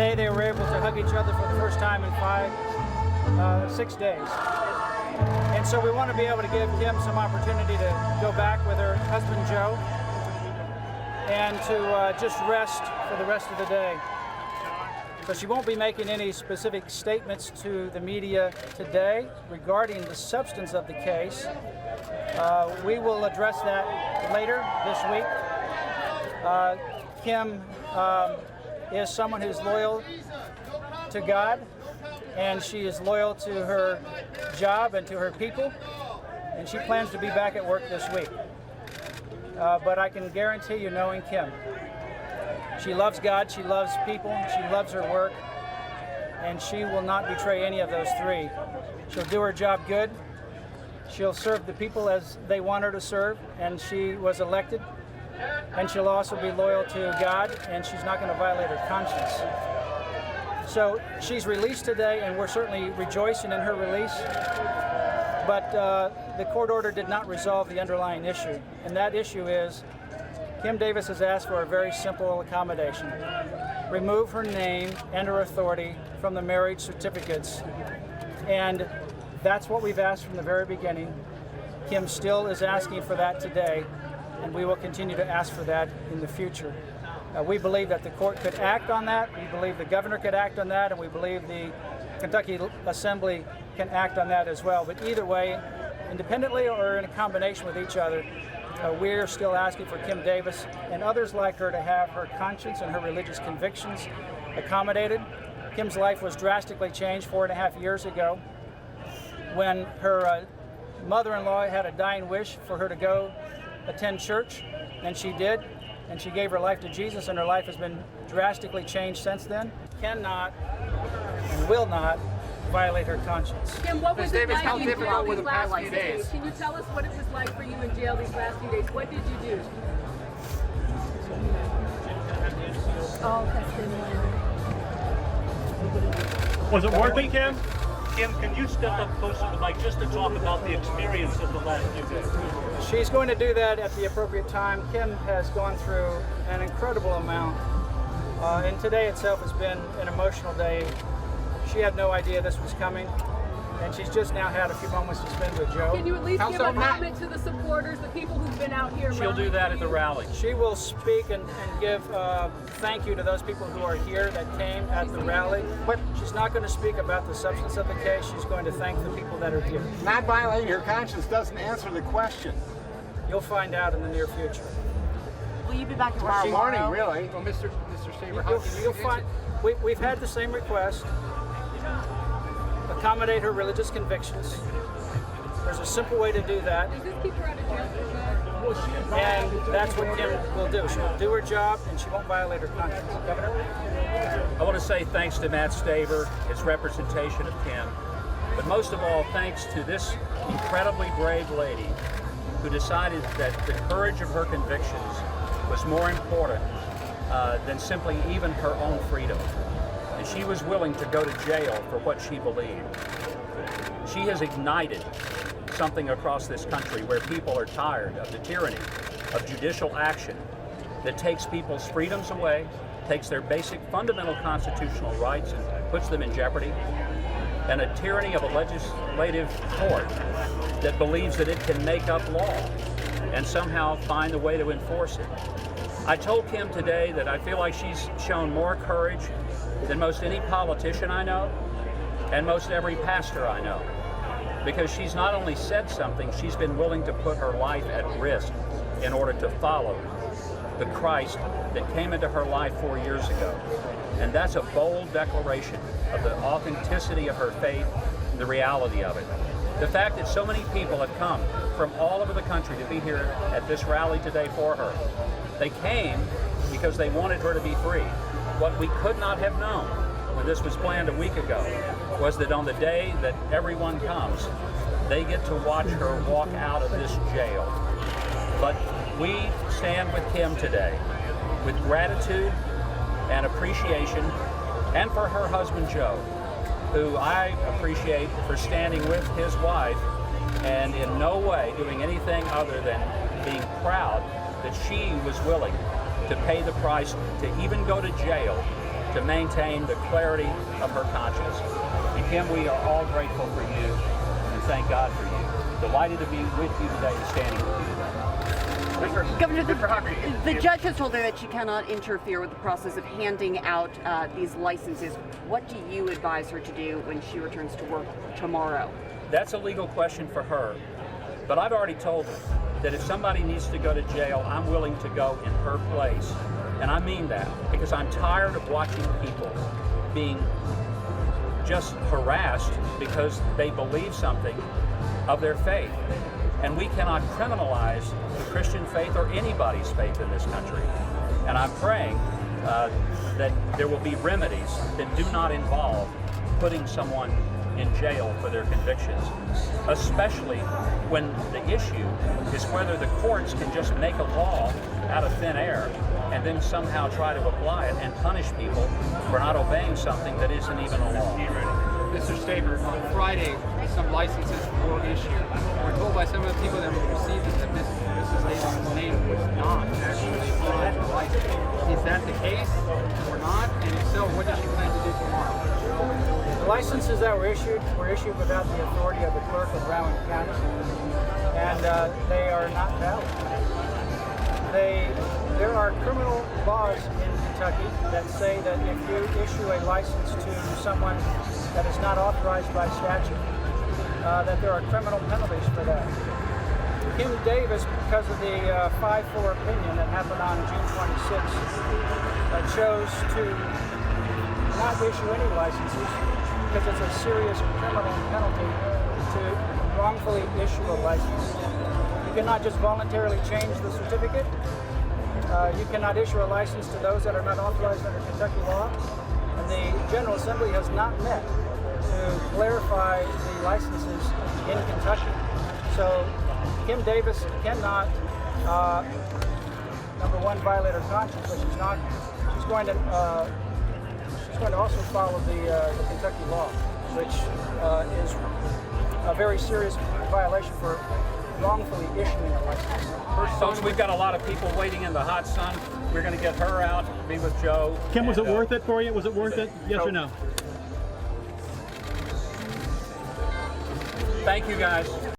Today they were able to hug each other for the first time in 6 days. And so we want to be able to give Kim some opportunity to go back with her husband Joe and to just rest for the rest of the day. So she won't be making any specific statements to the media today regarding the substance of the case. We will address that later this week. Kim is someone who's loyal to God, and she is loyal to her job and to her people, and she plans to be back at work this week. But I can guarantee you, knowing Kim, she loves God, she loves people, she loves her work, and she will not betray any of those three. She'll do her job good, she'll serve the people as they want her to serve, and she was elected, and she'll also be loyal to God, and she's not going to violate her conscience. So she's released today, and we're certainly rejoicing in her release, but the court order did not resolve the underlying issue, and that issue is Kim Davis has asked for a very simple accommodation. Remove her name and her authority from the marriage certificates. And that's what we've asked from the very beginning. Kim still is asking for that today, and we will continue to ask for that in the future. We believe that the court could act on that, we believe the governor could act on that, and we believe the Kentucky Assembly can act on that as well. But either way, independently or in a combination with each other, we're still asking for Kim Davis and others like her to have her conscience and her religious convictions accommodated. Kim's life was drastically changed 4.5 years ago when her mother-in-law had a dying wish for her to go attend church, and she did, and she gave her life to Jesus, and her life has been drastically changed since then. Cannot and will not violate her conscience. Kim, what was it like how in difficult jail were these the past last few few days? days? Can you tell us what it was like for you in jail these last few days? What did you do? Was it worth it, Kim? Kim, can you step up closer to the mic just to talk about the experience of the last few days? She's going to do that at the appropriate time. Kim has gone through an incredible amount, and today itself has been an emotional day. She had no idea this was coming, and she's just now had a few moments to spend with Joe. Can you at least How give so, a Matt? comment to the supporters, the people who've been out here? She'll do rallying that for at the you? rally. She will speak and give thank you to those people who are here that came at the rally. But she's not going to speak about the substance of the case. She's going to thank the people that are here. Not violating your conscience doesn't answer the question. You'll find out in the near future. Will you be back tomorrow Tomorrow morning, morning? really. Well, Mr. Saber, how can You'll find. We've had the same request. Accommodate her religious convictions. There's a simple way to do that, Does this keep her out of jail? and that's what Kim will do. She'll do her job, and she won't violate her conscience. Governor? I want to say thanks to Matt Staver, his representation of Kim, but most of all, thanks to this incredibly brave lady who decided that the courage of her convictions was more important than simply even her own freedom. And she was willing to go to jail for what she believed. She has ignited something across this country where people are tired of the tyranny of judicial action that takes people's freedoms away, takes their basic fundamental constitutional rights and puts them in jeopardy, and a tyranny of a legislative court that believes that it can make up law and somehow find a way to enforce it. I told Kim today that I feel like she's shown more courage than most any politician I know and most every pastor I know, because she's not only said something, she's been willing to put her life at risk in order to follow the Christ that came into her life 4 years ago. And that's a bold declaration of the authenticity of her faith, the reality of it. The fact that so many people have come from all over the country to be here at this rally today for her. They came because they wanted her to be free. What we could not have known when this was planned a week ago was that on the day that everyone comes, they get to watch her walk out of this jail. But we stand with Kim today with gratitude and appreciation, and for her husband Joe, who I appreciate for standing with his wife and in no way doing anything other than being proud that she was willing to pay the price to even go to jail to maintain the clarity of her conscience. And Kim, we are all grateful for you and thank God for you. Delighted to be with you today and standing with you today. Governor, the judge has told her that she cannot interfere with the process of handing out these licenses. What do you advise her to do when she returns to work tomorrow? That's a legal question for her. But I've already told her that if somebody needs to go to jail, I'm willing to go in her place. And I mean that because I'm tired of watching people being just harassed because they believe something of their faith. And we cannot criminalize the Christian faith or anybody's faith in this country. And I'm praying that there will be remedies that do not involve putting someone in jail for their convictions, especially when the issue is whether the courts can just make a law out of thin air and then somehow try to apply it and punish people for not obeying something that isn't even a law. Mr. Staver, on Friday, some licenses were issued. We're told by some of the people that received it that Mrs. Davis' name was not actually on the license. Is that the case or not? And if so, what does she plan to do tomorrow? The licenses that were issued without the authority of the clerk of Rowan County, and they are not valid. There are criminal laws in Kentucky that say that if you issue a license to someone that is not authorized by statute, that there are criminal penalties for that. Kim Davis, because of the 5-4 opinion that happened on June 26th, chose to not issue any licenses because it's a serious criminal penalty to wrongfully issue a license. You cannot just voluntarily change the certificate. You cannot issue a license to those that are not authorized under Kentucky law. And the General Assembly has not met to clarify the licenses in Kentucky. So Kim Davis cannot, number one, violate her conscience, but she's going to also follow the Kentucky law, which is a very serious violation for wrongfully issuing a license. Folks, we've got a lot of people waiting in the hot sun. We're going to get her out, be with Joe. Kim, was it worth it for you? Was it worth it? Yes or no? Thank you, guys.